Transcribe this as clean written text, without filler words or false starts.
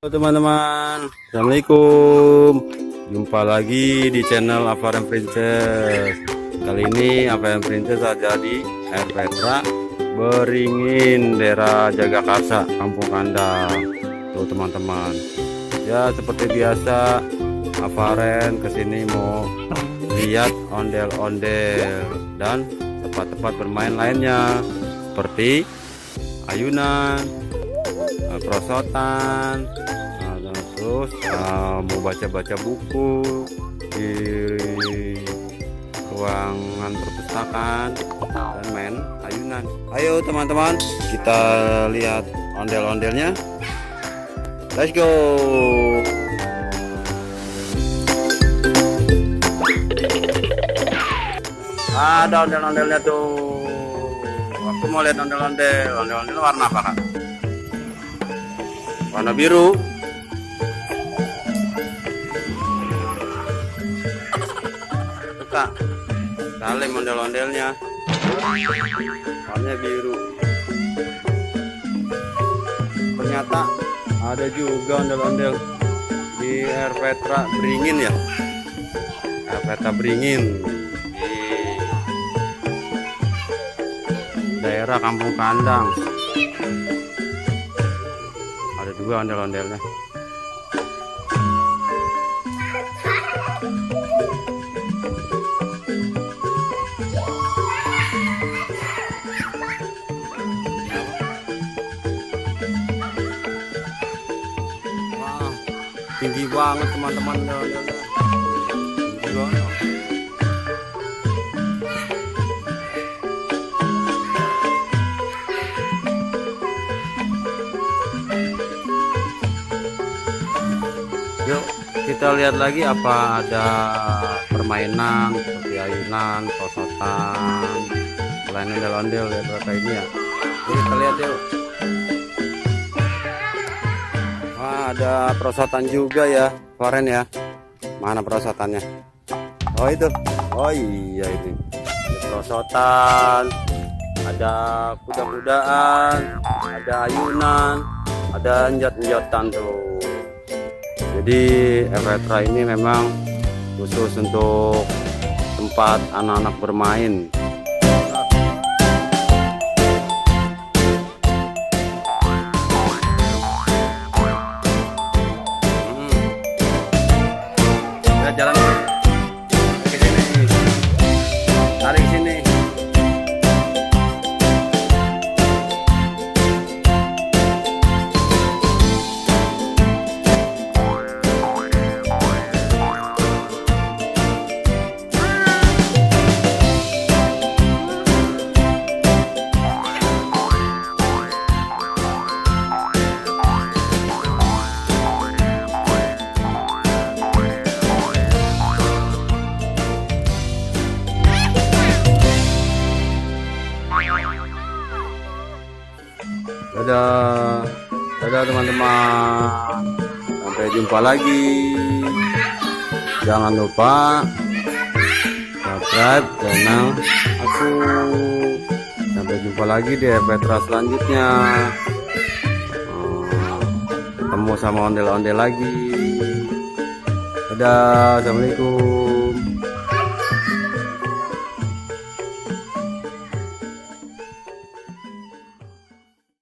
Halo teman-teman, assalamualaikum. Jumpa lagi di channel Aquarium Princess. Kali ini Aquarium Princess ada di Air Petra Beringin, daerah Jagakarsa, Kampung Kandang. Tuh teman-teman, ya seperti biasa Aquarium kesini mau lihat ondel-ondel dan tempat-tempat bermain lainnya seperti ayunan, perosotan, terus mau baca-baca buku di ruangan perpustakaan dan main ayunan. Ayo teman-teman, kita lihat ondel-ondelnya. Let's go. Ada ondel-ondelnya tuh. Aku mau lihat ondel-ondel. Ondel-ondel warna apa, Kak? Warna biru. Suka sekali ondel-ondelnya, warnanya biru. Ternyata ada juga ondel-ondel di Air Petra Beringin ya. Air Petra Beringin di daerah Kampung Kandang. Ada dua ondel-ondelnya. Wah, tinggi banget teman-teman ondel-ondelnya. Tinggi banget. Yuk kita lihat lagi apa ada permainan seperti ayunan, perosotan, selain ondel-ondel ya berapa ini ya. Ini kita lihat yuk. Wah, ada perosotan juga ya, Foren ya. Mana perosotannya? Oh itu. Oh iya itu. Ada perosotan, ada kuda-kudaan, ada ayunan, ada njot-njotan tuh. Jadi Air Petra ini memang khusus untuk tempat anak-anak bermain. Ya, jalan ke sini, tarik sini. Dadah teman-teman, sampai jumpa lagi. Jangan lupa subscribe channel aku. Sampai jumpa lagi di Air Petra selanjutnya. Ketemu sama ondel-ondel lagi. Dadah, assalamualaikum.